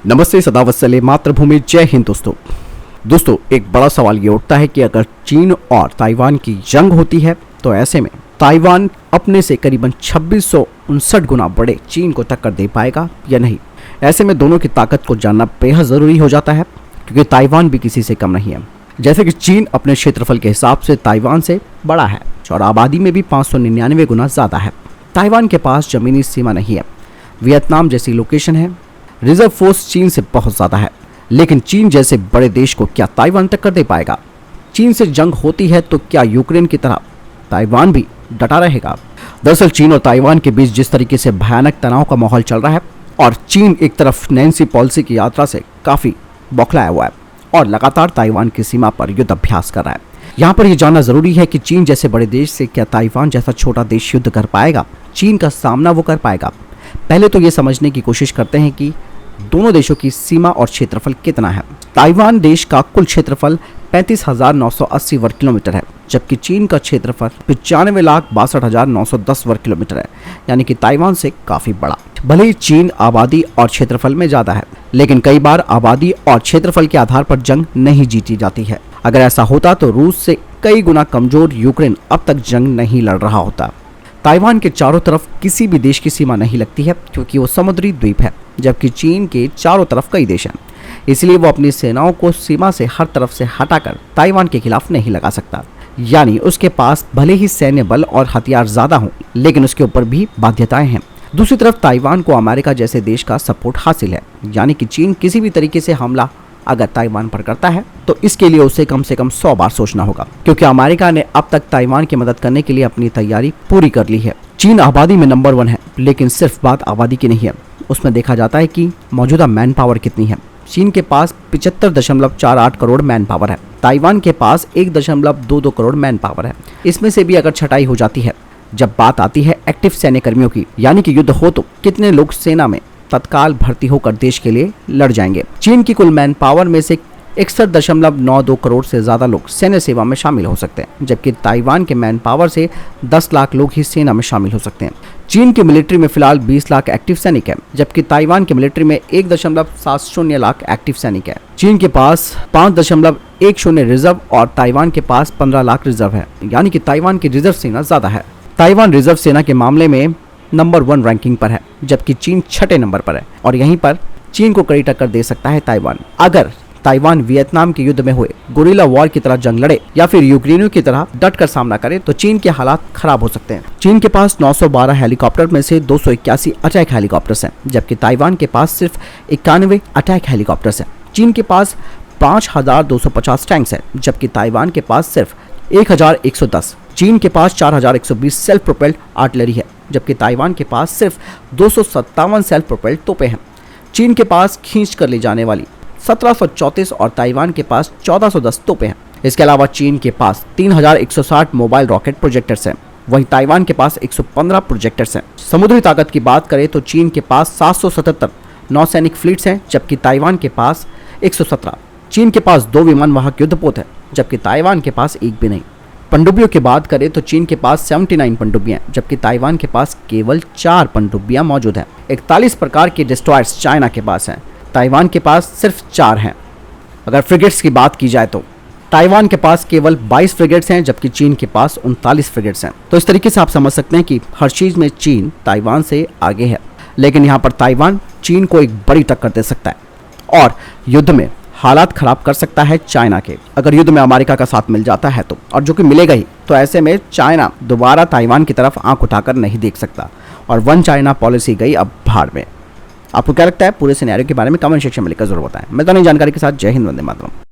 नमस्ते, सदा वत्सले मातृभूमि, जय हिंद। दोस्तों एक बड़ा सवाल ये उठता है कि अगर चीन और ताइवान की जंग होती है तो ऐसे में ताइवान अपने से करीबन 2659 गुना बड़े चीन को टक्कर दे पाएगा या नहीं। ऐसे में दोनों की ताकत को जानना बेहद ज़रूरी हो जाता है, क्योंकि ताइवान भी किसी से कम नहीं है। जैसे कि चीन अपने क्षेत्रफल के हिसाब से ताइवान से बड़ा है और आबादी में भी 599 गुना ज़्यादा है। ताइवान के पास ज़मीनी सीमा नहीं है, वियतनाम जैसी लोकेशन है, रिजर्व फोर्स चीन से बहुत ज़्यादा है। लेकिन चीन जैसे बड़े देश को क्या ताइवान टक्कर दे पाएगा? चीन से जंग होती है तो क्या यूक्रेन की तरह ताइवान भी डटा रहेगा? दरअसल चीन और ताइवान के बीच जिस तरीके से भयानक तनाव का माहौल चल रहा है और चीन एक तरफ नैन्सी पॉलिसी की यात्रा से काफ़ी बौखलाया हुआ है और लगातार ताइवान की सीमा पर युद्ध अभ्यास कर रहा है। यहाँ पर यह जानना ज़रूरी है कि चीन जैसे बड़े देश से क्या ताइवान जैसा छोटा देश युद्ध कर पाएगा? चीन का सामना वो कर पाएगा? पहले तो ये समझने की कोशिश करते हैं कि दोनों देशों की सीमा और क्षेत्रफल कितना है। ताइवान देश का कुल क्षेत्रफल 35,980 वर्ग किलोमीटर है, जबकि चीन का क्षेत्रफल 95,62,910 वर्ग किलोमीटर है, यानी कि ताइवान से काफ़ी बड़ा। भले ही चीन आबादी और क्षेत्रफल में ज़्यादा है, लेकिन कई बार आबादी और क्षेत्रफल के आधार पर जंग नहीं जीती जाती है। अगर ऐसा होता तो रूस से कई गुना कमज़ोर यूक्रेन अब तक जंग नहीं लड़ रहा होता। ताइवान के चारों तरफ किसी भी देश की सीमा नहीं लगती है, क्योंकि वो समुद्री द्वीप है, जबकि चीन के चारों तरफ कई देश हैं। इसलिए वो अपनी सेनाओं को सीमा से हर तरफ से हटाकर ताइवान के खिलाफ नहीं लगा सकता। यानी उसके पास भले ही सैन्य बल और हथियार ज़्यादा हों, लेकिन उसके ऊपर भी बाध्यताएं हैं। दूसरी तरफ ताइवान को अमेरिका जैसे देश का सपोर्ट हासिल है, यानी कि चीन किसी भी तरीके से हमला अगर ताइवान पर करता है तो इसके लिए उसे कम से कम 100 बार सोचना होगा, क्योंकि अमेरिका ने अब तक ताइवान की मदद करने के लिए अपनी तैयारी पूरी कर ली है। चीन आबादी में नंबर 1 है, लेकिन सिर्फ बात आबादी की नहीं है, उसमें देखा जाता है कि मौजूदा मैन पावर कितनी है। चीन के पास 75.48 करोड़ मैन पावर है, ताइवान के पास 1.22 करोड़ मैन पावर है। इसमें से भी अगर छटाई हो जाती है, जब बात आती है एक्टिव सैन्य कर्मियों की, यानी कि युद्ध हो तो कितने लोग सेना में तत्काल भर्ती होकर देश के लिए लड़ जाएंगे। चीन की कुल मैन पावर में से 61.92 करोड़ से ज़्यादा लोग सैन्य सेवा में शामिल हो सकते हैं, जबकि ताइवान के मैन पावर से 10 लाख लोग ही सेना में शामिल हो सकते हैं। चीन की मिलिट्री में फिलहाल 20 लाख एक्टिव सैनिक है, जबकि ताइवान की मिलिट्री में 1.70 लाख एक्टिव सैनिक है। चीन के पास 5.10 रिजर्व और ताइवान के पास 15 लाख रिजर्व है, यानी कि ताइवान की रिजर्व सेना ज़्यादा है। ताइवान रिजर्व सेना के मामले में नंबर 1 रैंकिंग पर है, जबकि चीन 6ठे नंबर पर है, और यहीं पर चीन को कड़ी टक्कर दे सकता है ताइवान। अगर ताइवान वियतनाम के युद्ध में हुए गुरिल्ला वॉर की तरह जंग लड़े या फिर यूक्रेनियों की तरह डट कर सामना करे तो चीन के हालात खराब हो सकते हैं। चीन के पास 912 हेलीकॉप्टर में से 281 अटैक हेलीकॉप्टर्स हैं, जबकि ताइवान के पास सिर्फ 91 अटैक हेलीकॉप्टर्स हैं। चीन के पास 5,250 टैंक्स हैं, जबकि ताइवान के पास सिर्फ 1,110। चीन के पास 4,120 सेल्फ प्रोपेल्ड आर्टिलरी है, जबकि ताइवान के पास सिर्फ 257 सेल्फ प्रोपेल्ड तोपें हैं। चीन के पास खींच कर ले जाने वाली 1734 और ताइवान के पास 1410 तोपें हैं। इसके अलावा चीन के पास 3,160 मोबाइल रॉकेट प्रोजेक्टर्स हैं, वहीं ताइवान के पास 115 प्रोजेक्टर्स हैं। समुद्री ताकत की बात करें तो चीन के पास 777 नौसैनिक फ्लीट्स हैं, जबकि ताइवान के पास 117। चीन के पास 2 विमान वाहक युद्धपोत हैं, जबकि ताइवान के पास एक भी नहीं। पनडुब्बियों की बात करें तो चीन के पास 79 पनडुब्बियां, जबकि ताइवान के पास केवल 4 पनडुब्बियां मौजूद हैं। 41 प्रकार के डिस्ट्रॉयर्स चाइना के पास हैं, ताइवान के पास सिर्फ 4 हैं। अगर फ्रिगेट्स की बात की जाए तो ताइवान के पास केवल 22 फ्रिगेट्स हैं, जबकि चीन के पास 39 फ्रिगेट्स हैं। तो इस तरीके से आप समझ सकते हैं कि हर चीज़ में चीन ताइवान से आगे है, लेकिन यहाँ पर ताइवान चीन को एक बड़ी टक्कर दे सकता है और युद्ध में हालात खराब कर सकता है चाइना के। अगर युद्ध में अमेरिका का साथ मिल जाता है तो, और जो कि मिलेगा ही, तो ऐसे में चाइना दोबारा ताइवान की तरफ आंख उठाकर नहीं देख सकता और वन चाइना पॉलिसी गई अब भाड़ में। आपको क्या लगता है पूरे सिनेरियो के बारे में? कमेंट सेक्शन में लिखकर जरूर बताएं। मैं तो नई जानकारी के साथ जय हिंद, वंदे मातरम।